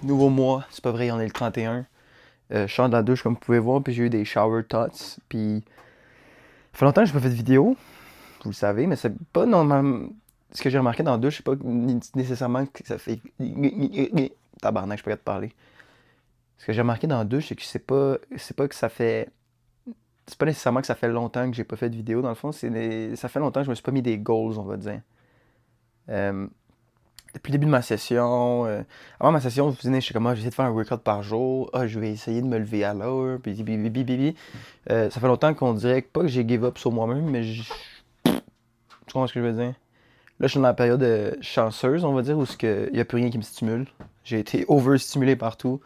Nouveau mois, c'est pas vrai, on est le 31. Je sors de la douche comme vous pouvez voir, puis j'ai eu des shower thoughts. Puis ça fait longtemps que j'ai pas fait de vidéo, vous le savez, mais c'est pas normalement. Ce que j'ai remarqué dans la douche, c'est pas nécessairement que ça fait. Tabarnak, je peux pas te parler. Ce que j'ai remarqué dans la douche, c'est que c'est pas que ça fait. C'est pas nécessairement que ça fait longtemps que j'ai pas fait de vidéo, dans le fond, ça fait longtemps que je me suis pas mis des goals, on va dire. Euh, Depuis le début de ma session, avant ma session, je me j'étais comme, je vais essayer de faire un workout par jour. Je vais essayer de me lever à l'heure. Puis. Ça fait longtemps qu'on dirait pas que j'ai give up sur moi-même, mais tu comprends ce que je veux dire? Là, je suis dans la période chanceuse, on va dire, où il n'y a plus rien qui me stimule. J'ai été overstimulé partout.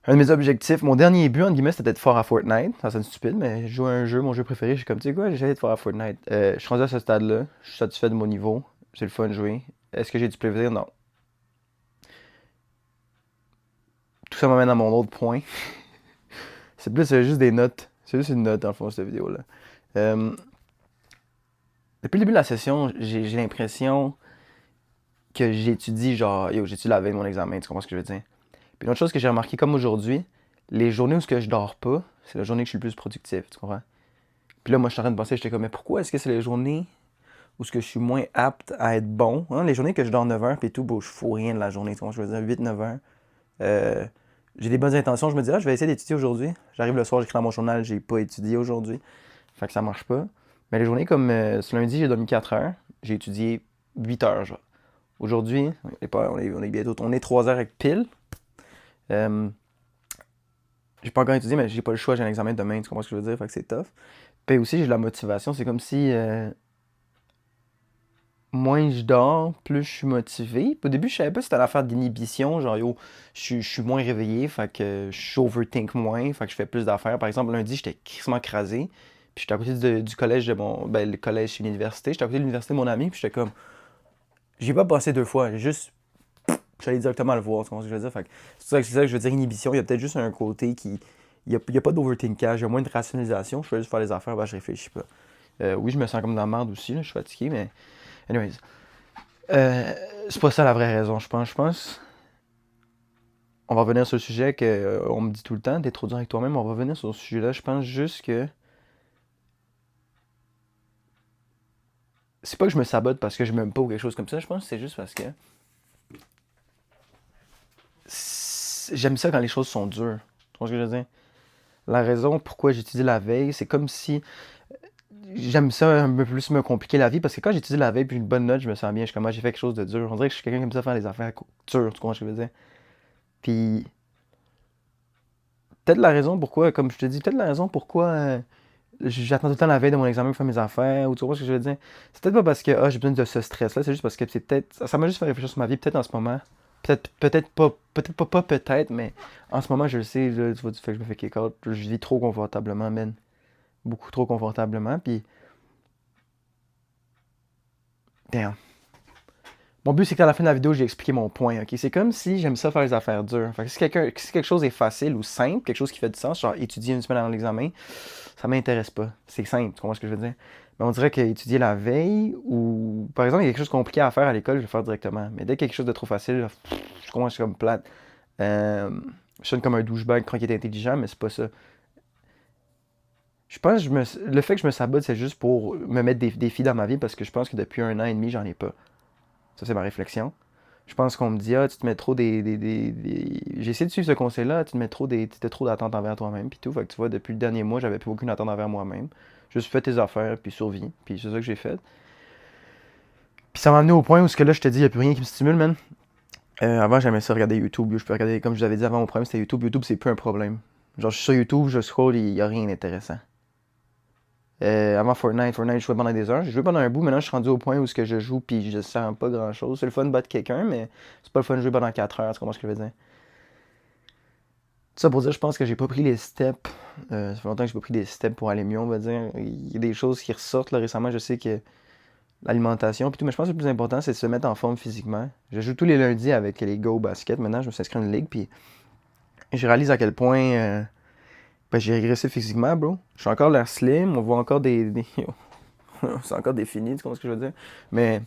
Un de mes objectifs, mon dernier but, entre guillemets, c'était d'être fort à Fortnite. Ça sonne stupide, mais je joue à un jeu, mon jeu préféré. Je suis comme, tu sais quoi, j'essaie d'être fort à Fortnite. Je suis rendu à ce stade-là. Je suis satisfait de mon niveau. C'est le fun de jouer. Est-ce que j'ai du plaisir? Non. Tout ça m'amène à mon autre point. C'est plus juste des notes. C'est juste une note, dans le fond, cette vidéo-là. Euh, Depuis le début de la session, j'ai l'impression que j'étudie, genre, j'étudie la veille de mon examen, tu comprends ce que je veux dire? Puis une autre chose que j'ai remarqué, comme aujourd'hui, les journées où je dors pas, c'est la journée que je suis le plus productif, tu comprends? Puis là, moi, je suis en train de penser, j'étais comme, mais pourquoi est-ce que c'est les journées où je suis moins apte à être bon? Hein? Les journées que je dors 9 heures, puis tout, je fous rien de la journée, tu comprends? Je veux dire, 8-9 heures. Euh, j'ai des bonnes intentions, je me dis, je vais essayer d'étudier aujourd'hui. J'arrive le soir, j'écris dans mon journal, j'ai pas étudié aujourd'hui. Fait que ça marche pas. Mais les journées comme ce lundi, j'ai dormi 4 heures. J'ai étudié 8 heures, genre. Aujourd'hui, on est bientôt. On est 3 heures avec pile. Euh, j'ai pas encore étudié, mais j'ai pas le choix, j'ai un examen demain, tu comprends ce que je veux dire? Fait que c'est tough. Puis aussi, j'ai de la motivation. C'est comme si moins je dors, plus je suis motivé. Puis au début, je savais pas si c'était l'affaire d'inhibition, genre je suis moins réveillé, fait que je overthink moins, fait que je fais plus d'affaires. Par exemple, lundi, j'étais crissement écrasé, puis j'étais à côté du collège de mon. Ben, le collège, c'est l'université. J'étais à côté de l'université de mon ami, puis j'étais comme. J'ai pas passé deux fois, j'ai juste. J'allais directement le voir, tu comprends ce que je veux dire? Fait que c'est ça que je veux dire, inhibition. Il y a peut-être juste un côté qui. Il y a pas d'overthinkage, il y a moins de rationalisation. Je fais juste faire les affaires, ben, je réfléchis pas. Oui, je me sens comme dans la merde aussi, là, je suis fatigué, mais. Anyways. Euh, c'est pas ça la vraie raison, je pense. Je pense. On va revenir sur le sujet que on me dit tout le temps, t'es trop dur avec toi-même. On va revenir sur ce sujet-là. Je pense juste que. C'est pas que je me sabote parce que je m'aime pas ou quelque chose comme ça. Je pense que c'est juste parce que. J'aime ça quand les choses sont dures. Tu vois ce que je veux dire? La raison pourquoi j'étudie la veille, c'est comme si. J'aime ça un peu plus me compliquer la vie parce que quand j'étudie la veille puis j'ai une bonne note, je me sens bien. Je suis comme, j'ai fait quelque chose de dur. On dirait que je suis quelqu'un qui aime ça faire les affaires dures. Tu comprends ce que je veux dire? Puis. Peut-être la raison pourquoi, comme je te dis, peut-être la raison pourquoi j'attends tout le temps la veille de mon examen pour faire mes affaires, ou tu vois ce que je veux dire? C'est peut-être pas parce que j'ai besoin de ce stress-là, c'est juste parce que c'est peut-être. Ça m'a juste fait réfléchir sur ma vie, peut-être en ce moment. Peut-être, mais en ce moment, je le sais, là, tu vois, du fait que je me fais kick out, je vis trop confortablement, man. Beaucoup trop confortablement, puis. Damn. Mon but, c'est qu'à la fin de la vidéo, j'ai expliqué mon point, ok? C'est comme si j'aime ça faire les affaires dures. Fait que si quelque chose est facile ou simple, quelque chose qui fait du sens, genre étudier une semaine avant l'examen, ça m'intéresse pas. C'est simple, tu comprends ce que je veux dire? Mais on dirait qu'étudier la veille, ou par exemple, il y a quelque chose de compliqué à faire à l'école, je vais le faire directement. Mais dès qu'il y a quelque chose de trop facile, je commence comme plate. Euh, je sonne comme un douchebag quand il est intelligent, mais c'est pas ça. Je pense que le fait que je me sabote, c'est juste pour me mettre des défis dans ma vie parce que je pense que depuis un an et demi, j'en ai pas. Ça, c'est ma réflexion. Je pense qu'on me dit, tu te mets trop J'ai essayé de suivre ce conseil-là, tu te mets trop d'attentes envers toi-même, puis tout. Fait que tu vois, depuis le dernier mois, j'avais plus aucune attente envers moi-même. Juste fais tes affaires, puis survie. Puis c'est ça que j'ai fait. Puis ça m'a amené au point où ce que là, je te dis, il n'y a plus rien qui me stimule, man. Avant, j'aimais ça regarder YouTube. Je peux regarder, comme je vous avais dit avant, mon problème c'était YouTube. YouTube, c'est plus un problème. Genre, je suis sur YouTube, je scroll, il n'y a rien d'intéressant. Avant Fortnite, je jouais pendant des heures. J'ai joué pendant un bout, maintenant je suis rendu au point où ce que je joue puis je sens pas grand chose. C'est le fun de battre quelqu'un, mais c'est pas le fun de jouer pendant 4 heures, tu comprends ce que je veux dire? Tout ça pour dire, je pense que j'ai pas pris les steps. Ça fait longtemps que j'ai pas pris des steps pour aller mieux, on va dire. Il y a des choses qui ressortent là récemment. Je sais que l'alimentation puis tout, mais je pense que le plus important, c'est de se mettre en forme physiquement. Je joue tous les lundis avec les gars au basket. Maintenant, je me suis inscrit à une ligue, puis je réalise à quel point j'ai régressé physiquement, bro. Je suis encore l'air slim, on voit encore des... c'est encore défini, tu comprends ce que je veux dire? Mais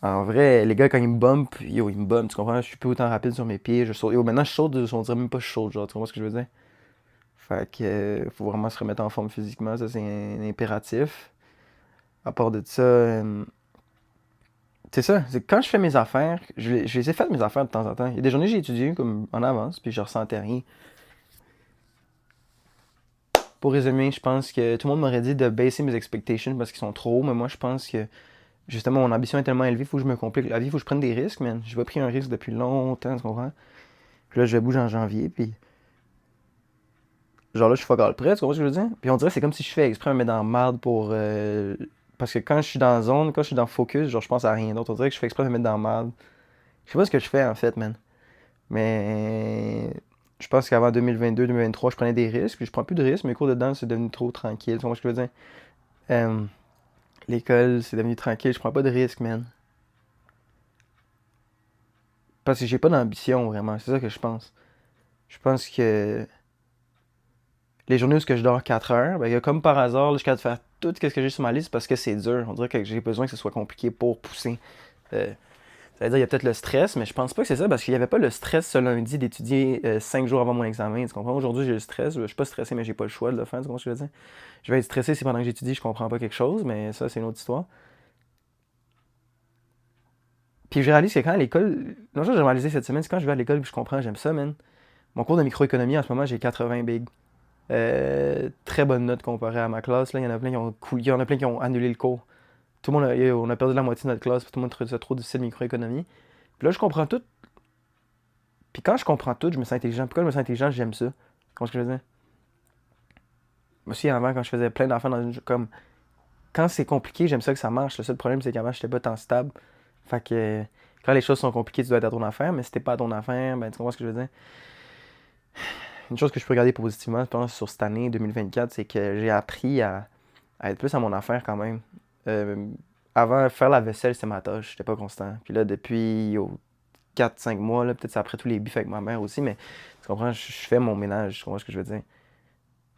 En vrai, les gars, quand ils me bump, yo, ils me bump, tu comprends? Je suis plus autant rapide sur mes pieds, je saute. Yo, maintenant, je saute, on dirait même pas que je saute, genre, tu comprends ce que je veux dire? Fait que, faut vraiment se remettre en forme physiquement, ça, c'est un impératif. À part de ça, c'est ça, c'est que quand je fais mes affaires, je les ai faites mes affaires de temps en temps. Il y a des journées, j'ai étudié comme en avance, puis je ressentais rien. Pour résumer, je pense que tout le monde m'aurait dit de baisser mes expectations parce qu'ils sont trop hauts, mais moi, je pense que justement, mon ambition est tellement élevée, il faut que je me complique la vie, il faut que je prenne des risques, man. J'ai pas pris un risque depuis longtemps, tu comprends? Puis là, je bouge en janvier, puis genre là, je suis fuck all prêt, tu comprends ce que je veux dire? Puis on dirait que c'est comme si je fais exprès de me mettre dans la merde pour. Parce que quand je suis dans la zone, quand je suis dans focus, genre je pense à rien d'autre. On dirait que je fais exprès de me mettre dans la merde. Je sais pas ce que je fais en fait, man. Mais je pense qu'avant 2022-2023, je prenais des risques, puis je prends plus de risques. Mes cours de danse, c'est devenu trop tranquille. Tu comprends ce que je veux dire? Euh, L'école, c'est devenu tranquille, je prends pas de risques, man. Parce que j'ai pas d'ambition, vraiment. C'est ça que je pense. Je pense que les journées où je dors 4 heures, ben, il y a comme par hasard, là, je suis capable de faire tout ce que j'ai sur ma liste parce que c'est dur. On dirait que j'ai besoin que ce soit compliqué pour pousser. Euh, Ça veut dire qu'il y a peut-être le stress, mais je pense pas que c'est ça parce qu'il n'y avait pas le stress ce lundi d'étudier 5 jours avant mon examen. Tu comprends? Aujourd'hui, j'ai le stress. Je suis pas stressé, mais j'ai pas le choix de le faire. Tu comprends ce que je veux dire? Je vais être stressé si pendant que j'étudie, je comprends pas quelque chose, mais ça, c'est une autre histoire. Puis je réalise que quand à l'école. Non, j'ai réalisé cette semaine, c'est quand je vais à l'école et je comprends, j'aime ça, man. Mon cours de microéconomie, en ce moment, j'ai 80 big. Très bonne note comparée à ma classe. Là. Il y en a plein qui ont, il y en a plein qui ont annulé le cours. Tout le monde on a perdu la moitié de notre classe, puis tout le monde trouve ça trop difficile microéconomie. Puis là, je comprends tout. Puis quand je comprends tout, je me sens intelligent. Puis quand je me sens intelligent, j'aime ça. Comment ce que je veux dire? Moi aussi, avant, quand je faisais plein d'enfants dans une. Comme, quand c'est compliqué, j'aime ça que ça marche. Le seul problème, c'est qu'avant, j'étais pas tant stable. Fait que quand les choses sont compliquées, tu dois être à ton affaire. Mais si t'es pas à ton affaire, ben tu comprends ce que je veux dire? Une chose que je peux regarder positivement, je pense, sur cette année 2024, c'est que j'ai appris à être plus à mon affaire quand même. Euh, Avant, faire la vaisselle, c'était ma tâche. J'étais pas constant. Puis là, depuis 4-5 mois, là, peut-être c'est après tous les bifs avec ma mère aussi, mais tu comprends, je fais mon ménage. Tu comprends ce que je veux dire?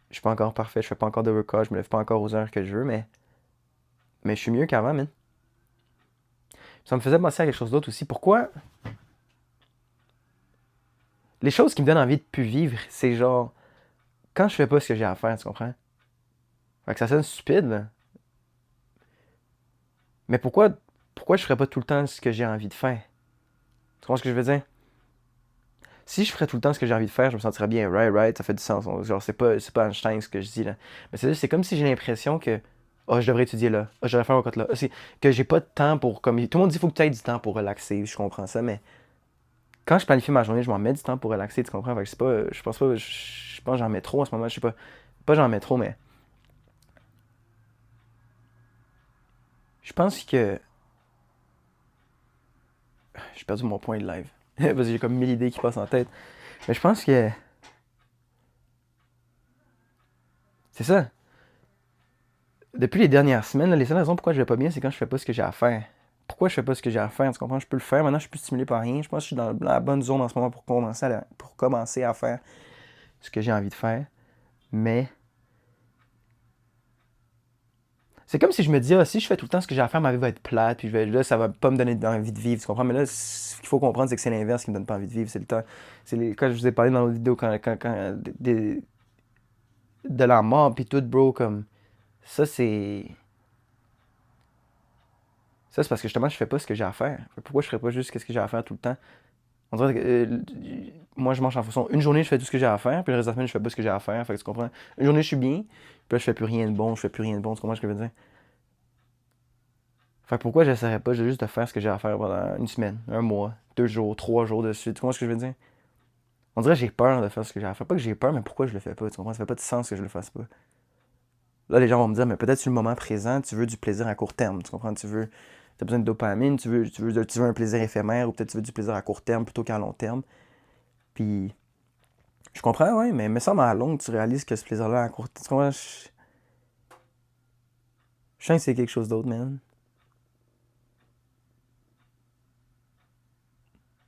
Je suis pas encore parfait, je fais pas encore de workout, je me lève pas encore aux heures que je veux, mais je suis mieux qu'avant, man. Ça me faisait penser à quelque chose d'autre aussi. Pourquoi les choses qui me donnent envie de plus vivre, c'est genre quand je fais pas ce que j'ai à faire, tu comprends? Fait que ça sonne stupide, là. Mais pourquoi je ferais pas tout le temps ce que j'ai envie de faire? Tu comprends ce que je veux dire? Si je ferais tout le temps ce que j'ai envie de faire, je me sentirais bien, right, ça fait du sens. Genre, c'est pas Einstein ce que je dis là. Mais c'est comme si j'ai l'impression que, oh, je devrais étudier là, oh, je devrais faire un cote là. C'est que j'ai pas de temps pour, comme, tout le monde dit, il faut que tu aies du temps pour relaxer, je comprends ça, mais quand je planifie ma journée, je m'en mets du temps pour relaxer, tu comprends? Fait que c'est pas, je pense pas, je pense que j'en mets trop en ce moment, je sais pas j'en mets trop, mais je pense que, j'ai perdu mon point de live. Parce que j'ai comme 1000 idées qui passent en tête. Mais je pense que, c'est ça. Depuis les dernières semaines, là, les seules raisons pourquoi je vais pas bien, c'est quand je fais pas ce que j'ai à faire. Pourquoi je fais pas ce que j'ai à faire? Tu comprends? Je peux le faire. Maintenant, je suis plus stimulé par rien. Je pense que je suis dans la bonne zone en ce moment pour commencer à faire ce que j'ai envie de faire. Mais c'est comme si je me disais, ah, si je fais tout le temps ce que j'ai à faire, ma vie va être plate, puis là, ça va pas me donner envie de vivre. Tu comprends? Mais là, ce qu'il faut comprendre, c'est que c'est l'inverse qui me donne pas envie de vivre. C'est le temps. Quand je vous ai parlé dans l'autre vidéo, de la mort, puis tout, bro, comme. Ça, c'est. Ça, c'est parce que justement, je fais pas ce que j'ai à faire. Pourquoi je ferais pas juste ce que j'ai à faire tout le temps? On dirait que moi, je marche en fonction. Une journée, je fais tout ce que j'ai à faire, puis le reste de la semaine, je fais pas ce que j'ai à faire. Fait que tu comprends? Une journée, je suis bien, puis là, je fais plus rien de bon, je fais plus rien de bon. Tu comprends ce que je veux dire? Fait que pourquoi j'essaierais pas juste de faire ce que j'ai à faire pendant une semaine, un mois, 2 jours, 3 jours de suite? Tu comprends ce que je veux dire? On dirait que j'ai peur de faire ce que j'ai à faire. Pas que j'ai peur, mais pourquoi je le fais pas? Tu comprends? Ça fait pas de sens que je le fasse pas. Là, les gens vont me dire, mais peut-être sur le moment présent, tu veux du plaisir à court terme. Tu comprends? T'as besoin de dopamine, tu veux un plaisir éphémère, ou peut-être tu veux du plaisir à court terme plutôt qu'à long terme. Puis, je comprends, ouais, mais me semble à la longue, tu réalises que ce plaisir-là à court terme, tu comprends? Je sens que c'est quelque chose d'autre, man.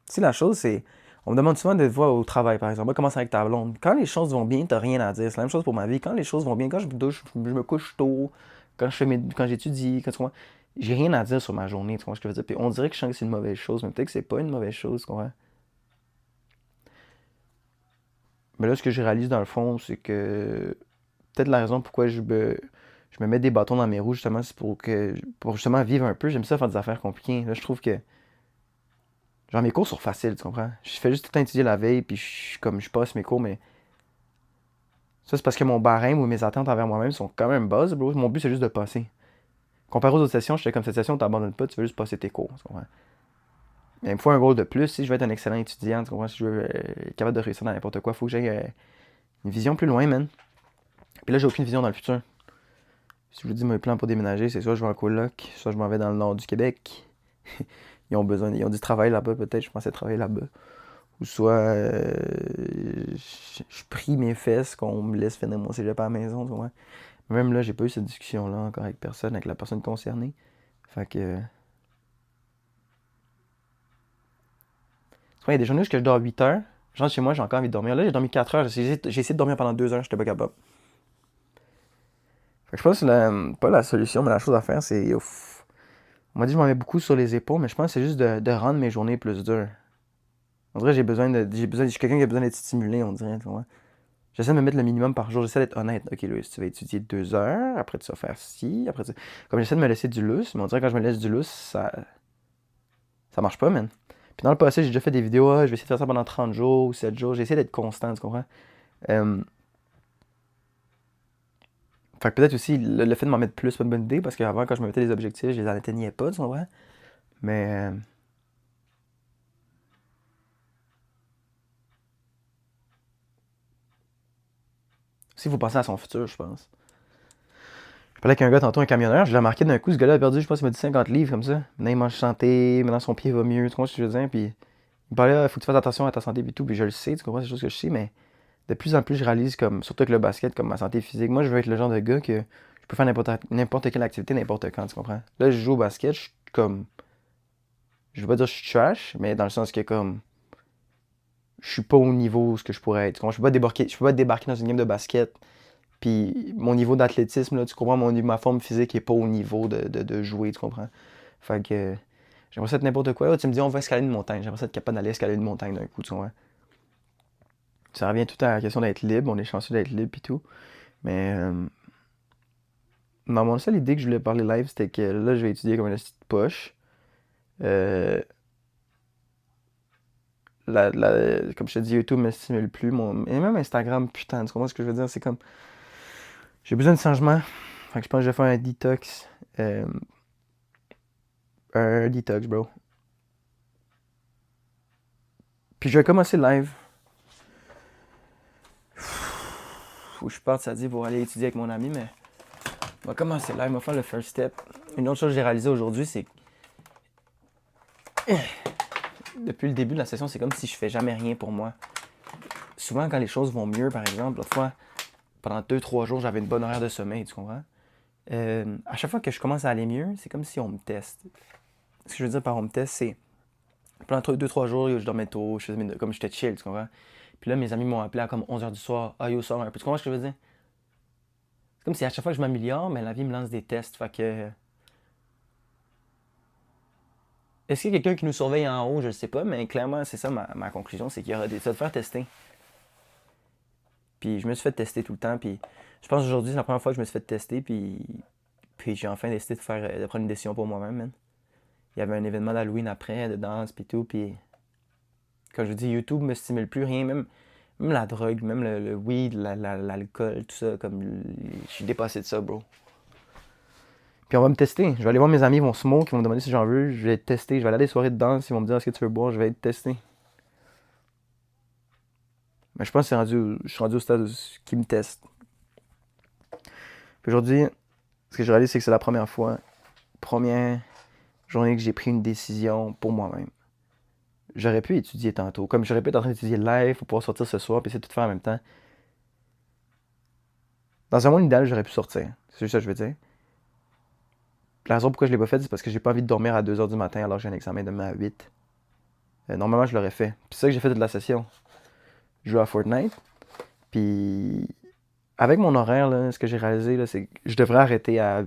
Si la chose, c'est. On me demande souvent de voir au travail, par exemple. Moi, commencer avec ta blonde. Quand les choses vont bien, t'as rien à dire. C'est la même chose pour ma vie. Quand les choses vont bien, quand je me douche, je me couche tôt, quand j'étudie, quand tu comprends? j'ai rien à dire sur ma journée, tu comprends ce que je veux dire? Puis on dirait que je sens que c'est une mauvaise chose, mais peut-être que c'est pas une mauvaise chose, tu comprends? Mais là, ce que je réalise dans le fond, c'est que peut-être la raison pourquoi je me mets des bâtons dans mes roues, justement, c'est pour justement vivre un peu. J'aime ça faire des affaires compliquées. Là, je trouve que, genre, mes cours sont faciles, tu comprends? Je fais juste tout le temps étudier la veille, puis comme je passe mes cours, mais ça, c'est parce que mon barème ou mes attentes envers moi-même sont quand même basses, bro. Mon but, c'est juste de passer. Comparé aux autres sessions, j'étais comme cette session, t'abandonnes pas, tu veux juste passer tes cours, tu comprends? Mais il me faut un goal de plus si je veux être un excellent étudiant, tu comprends? Si je veux être capable de réussir dans n'importe quoi, il faut que j'aie une vision plus loin, man. Puis là, j'ai aucune vision dans le futur. Si je vous dis mes plans pour déménager, c'est soit je vais en coloc, soit je m'en vais dans le nord du Québec. Ils ont du travail là-bas, peut-être, je pensais travailler là-bas. Ou soit je prie mes fesses qu'on me laisse finir mon cégep à la maison, tu vois. Même là, j'ai pas eu cette discussion-là encore avec personne, avec la personne concernée. Fait que. Tu vois, il y a des journées où je dors 8 heures. Je rentre chez moi, j'ai encore envie de dormir. Là, j'ai dormi 4 heures. J'ai essayé de dormir pendant 2 heures, j'étais pas capable. Fait que je pense que pas la solution, mais la chose à faire, c'est. On m'a dit que je m'en mets beaucoup sur les épaules, mais je pense que c'est juste de rendre mes journées plus dures. On dirait que je suis quelqu'un qui a besoin d'être stimulé, on dirait, tu vois. J'essaie de me mettre le minimum par jour, j'essaie d'être honnête. Ok, Louis, tu vas étudier 2 heures, après tu vas faire ci, après tu... Comme j'essaie de me laisser du lousse, mais on dirait que quand je me laisse du lousse, ça marche pas, man. Puis dans le passé, j'ai déjà fait des vidéos, je vais essayer de faire ça pendant 30 jours ou 7 jours, j'ai essayé d'être constant, tu comprends? Euh, Fait que peut-être aussi, le fait de m'en mettre plus, c'est pas une bonne idée, parce qu'avant, quand je me mettais des objectifs, je les atteignais pas, tu comprends? Mais aussi, il faut penser à son futur, je pense. Je parlais avec un gars tantôt, un camionneur, je l'ai remarqué d'un coup, ce gars-là a perdu, je pense, il m'a dit 50 livres comme ça. Maintenant, il mange santé, maintenant son pied va mieux, tu comprends ce que je veux dire? Puis il me parlait, il faut que tu fasses attention à ta santé et tout, puis je le sais, tu comprends, c'est des choses que je sais, mais de plus en plus, je réalise, comme, surtout avec le basket, comme ma santé physique. Moi, je veux être le genre de gars que je peux faire n'importe quelle activité, n'importe quand, tu comprends? Là, je joue au basket, je suis comme, je veux pas dire que je suis trash, mais dans le sens que, comme, je suis pas au niveau où ce que je pourrais être. Tu comprends? Je peux pas débarquer dans une game de basket. Puis mon niveau d'athlétisme, là, tu comprends, ma forme physique est pas au niveau de jouer, tu comprends? Fait que j'aimerais ça être n'importe quoi. Là, tu me dis, on va escalader une montagne. J'aimerais ça être capable d'aller escalader une montagne d'un coup, tu comprends? Ça revient tout à la question d'être libre. On est chanceux d'être libre et tout. Mais non, mon seule idée que je voulais parler live, c'était que là, je vais étudier comme une petite poche. Euh, comme je te dis, YouTube me stimule plus. Et même Instagram, putain, tu comprends ce que je veux dire? C'est comme. J'ai besoin de changement. Fait que je pense que je vais faire un detox. Euh, un detox, bro. Puis je vais commencer le live. Faut que je parte, ça dit, pour aller étudier avec mon ami, mais on va commencer le live, on va faire le first step. Une autre chose que j'ai réalisé aujourd'hui, c'est que depuis le début de la session, c'est comme si je fais jamais rien pour moi. Souvent, quand les choses vont mieux, par exemple, l'autre fois, pendant 2-3 jours, j'avais une bonne horaire de sommeil, tu comprends? À chaque fois que je commence à aller mieux, c'est comme si on me teste. Ce que je veux dire par on me teste, c'est pendant 2-3 jours, je dormais tôt, comme j'étais chill, tu comprends? Puis là, mes amis m'ont appelé à comme 11h du soir. Ah yo, sors un peu. Tu comprends ce que je veux dire? C'est comme si à chaque fois que je m'améliore, mais la vie me lance des tests. Fait que. Est-ce qu'il y a quelqu'un qui nous surveille en haut? Je ne sais pas, mais clairement, c'est ça ma conclusion, c'est qu'il y aura des. Ça va te faire tester. Puis je me suis fait tester tout le temps. Puis je pense aujourd'hui, c'est la première fois que je me suis fait tester. Puis j'ai enfin décidé de prendre une décision pour moi-même, man. Il y avait un événement d'Halloween après, de danse, puis tout. Puis quand je vous dis YouTube me stimule plus rien, même la drogue, même le weed, l'alcool, tout ça, comme je suis dépassé de ça, bro. Puis on va me tester. Je vais aller voir mes amis, ils vont smoke, ils vont me demander si j'en veux. Je vais être testé. Je vais aller à des soirées de danse, ils vont me dire est-ce que tu veux boire, je vais être testé. Mais je pense que je suis rendu au stade qui me teste. Puis aujourd'hui, ce que je réalise, c'est que c'est la première journée que j'ai pris une décision pour moi-même. J'aurais pu étudier tantôt. Comme j'aurais pu être en train d'étudier live pour pouvoir sortir ce soir puis essayer de tout faire en même temps. Dans un monde idéal, j'aurais pu sortir. C'est juste ça que je veux dire. La raison pourquoi je l'ai pas fait, c'est parce que j'ai pas envie de dormir à 2h du matin alors que j'ai un examen demain à 8. Normalement, je l'aurais fait. Puis c'est ça que j'ai fait de la session. Je joue à Fortnite. Puis avec mon horaire, là, ce que j'ai réalisé, là, c'est que je devrais arrêter à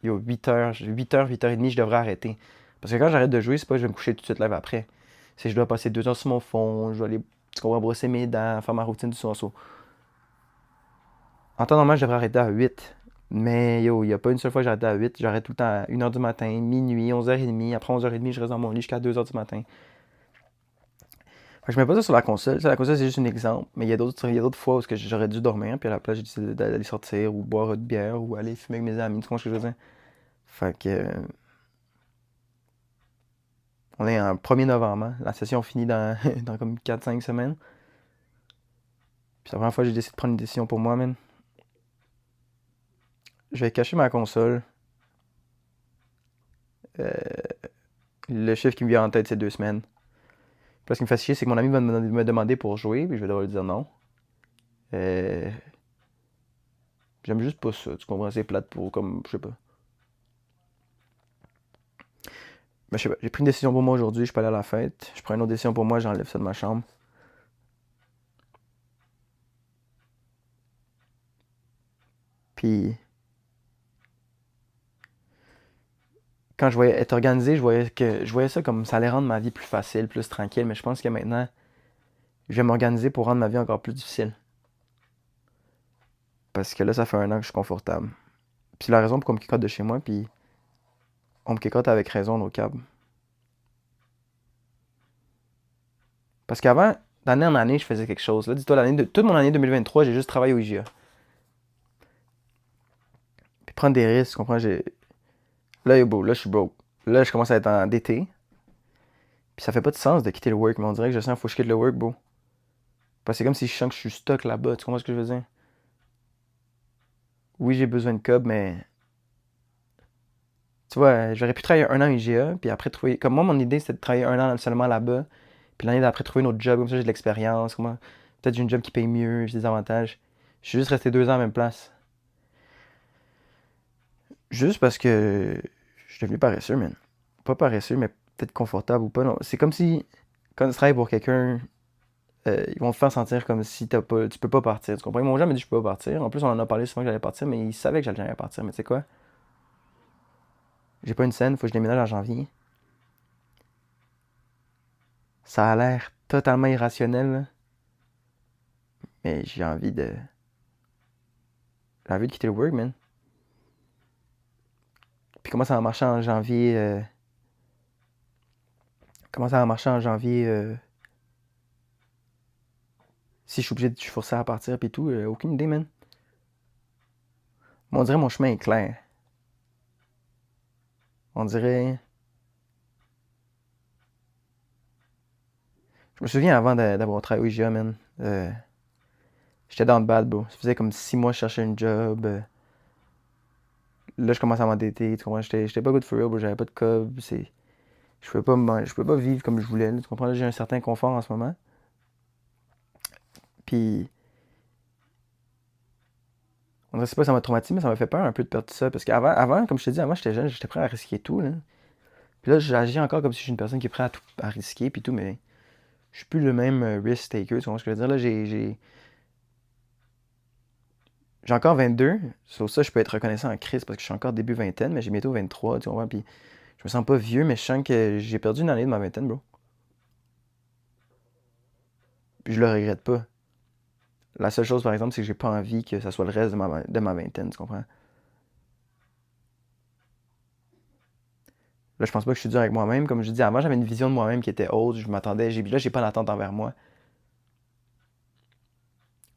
il y a 8h, 8h, 8h30, je devrais arrêter. Parce que quand j'arrête de jouer, c'est pas que je vais me coucher tout de suite live après. C'est que je dois passer 2 heures sur mon phone, je dois aller, tu comprends, brosser mes dents, faire ma routine du soir. En temps normal, je devrais arrêter à 8. Mais yo, il n'y a pas une seule fois que j'arrête à 8. J'arrête tout le temps à 1h du matin, minuit, 11h30. Après 11h30, je reste dans mon lit jusqu'à 2h du matin. Fait que je mets pas ça sur la console. Ça, la console, c'est juste un exemple. Mais il y a d'autres fois où j'aurais dû dormir. Puis à la place, j'ai décidé d'aller sortir ou boire une bière ou aller fumer avec mes amis. Tu comprends ce que je veux dire? Fait que. On est en 1er novembre. Hein. La session finit dans, dans comme 4-5 semaines. Puis c'est la première fois que j'ai décidé de prendre une décision pour moi, man. Je vais cacher ma console. Euh, le chiffre qui me vient en tête, c'est 2 semaines. Puis ce qui me fait chier, c'est que mon ami va me demander pour jouer, puis je vais devoir lui dire non. Euh, J'aime juste pas ça, tu comprends? C'est plate pour, comme, je sais pas. Mais je sais pas, j'ai pris une décision pour moi aujourd'hui, je suis pas allé à la fête. Je prends une autre décision pour moi, j'enlève ça de ma chambre. Puis, quand je voyais être organisé, je voyais ça comme ça allait rendre ma vie plus facile, plus tranquille, mais je pense que maintenant, je vais m'organiser pour rendre ma vie encore plus difficile. Parce que là, ça fait 1 an que je suis confortable. Puis la raison pour qu'on me kick de chez moi, puis on me kick avec raison au câble. Parce qu'avant, d'année en année, je faisais quelque chose. Là, dis-toi, toute mon année 2023, j'ai juste travaillé au IGA. Puis prendre des risques, tu comprends? Là, là, je suis broke. Là, je commence à être en d'été. Puis ça fait pas de sens de quitter le work, mais on dirait que je sens qu'il faut que je quitte le work, bro. Parce que c'est comme si je sens que je suis stuck là-bas, tu comprends ce que je veux dire? Oui, j'ai besoin de cob, mais tu vois, j'aurais pu travailler 1 an IGA, puis après trouver. Comme moi, mon idée, c'était de travailler 1 an seulement là-bas, puis l'année d'après trouver un autre job, comme ça j'ai de l'expérience, peut-être j'ai une job qui paye mieux, j'ai des avantages. Je suis juste resté 2 ans à la même place. Juste parce que je suis devenu paresseux, man. Pas paresseux, mais peut-être confortable ou pas. Non. C'est comme si, quand tu travailles pour quelqu'un, ils vont te faire sentir comme si tu peux pas partir. Tu comprends? Mon jamais dit que je peux pas partir. En plus, on en a parlé souvent que j'allais partir, mais ils savaient que j'allais jamais partir. Mais tu sais quoi? J'ai pas une scène, faut que je déménage en janvier. Ça a l'air totalement irrationnel, là, mais j'ai envie de quitter le work, man. Puis comment ça va marcher en janvier? Comment ça va marcher en janvier? Si je suis forcé à partir puis tout, aucune idée, man. Mais on dirait mon chemin est clair. On dirait. Je me souviens avant d'avoir travaillé au IGA, man. J'étais dans le bad, bro. Ça faisait comme 6 mois que je cherchais une job. Là, je commence à m'endetter. Tu comprends? J'étais pas good for real, bro. J'avais pas de cob. Je pouvais pas vivre comme je voulais. Là, tu comprends? Là, j'ai un certain confort en ce moment. Puis, on dirait, c'est pas, ça m'a traumatisé, mais ça m'a fait peur un peu de perdre tout ça. Parce qu'avant, comme je te dis, avant, j'étais jeune, j'étais prêt à risquer tout, là. Puis là, j'agis encore comme si je suis une personne qui est prête à risquer, puis tout, mais je suis plus le même risk taker, tu vois ce que je veux dire? Là, j'ai encore 22. Sur ça, je peux être reconnaissant en crise parce que je suis encore début vingtaine, mais j'ai bientôt 23, tu vois. Puis je me sens pas vieux, mais je sens que j'ai perdu une année de ma vingtaine, bro. Puis je le regrette pas. La seule chose, par exemple, c'est que j'ai pas envie que ça soit le reste de ma vingtaine, tu comprends? Là, je pense pas que je suis dur avec moi-même. Comme je dis avant, j'avais une vision de moi-même qui était haute. Je m'attendais. Là, j'ai pas d'attente envers moi.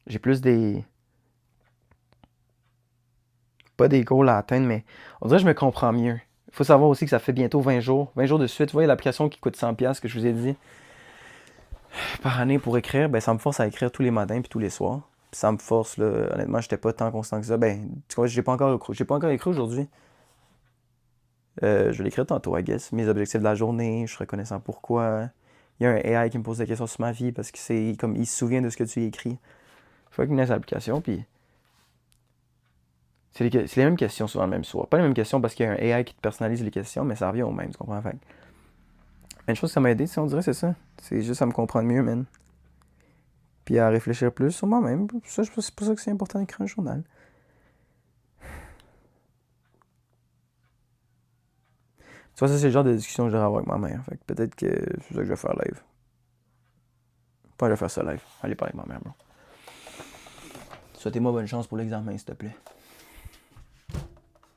J'ai plus des. Pas des goals à atteindre, mais on dirait que je me comprends mieux. Il faut savoir aussi que ça fait bientôt 20 jours. 20 jours de suite. Vous voyez l'application qui coûte 100$ que je vous ai dit par année pour écrire, ben ça me force à écrire tous les matins puis tous les soirs. Puis ça me force, là. Honnêtement, j'étais pas tant constant que ça. Ben, tu vois, j'ai pas encore écrit aujourd'hui. Je vais l'écrire tantôt, I guess. Mes objectifs de la journée, je suis reconnaissant pourquoi. Il y a un AI qui me pose des questions sur ma vie parce que c'est comme il se souvient de ce que tu écris. Faut qu'il ait l'application, puis c'est les mêmes questions souvent le même soir. Pas les mêmes questions parce qu'il y a un AI qui te personnalise les questions, mais ça revient au même, tu comprends? Fait une chose que ça m'a aidé, on dirait, c'est ça. C'est juste à me comprendre mieux, man. Puis à réfléchir plus sur moi-même. C'est pour ça que c'est important d'écrire un journal. Tu vois, ça, c'est le genre de discussion que je vais avoir avec ma mère. Fait que peut-être que c'est ça que je vais faire live. Pas, je vais faire ça live. Allez parler avec ma mère, bro. Souhaitez-moi bonne chance pour l'examen, s'il te plaît.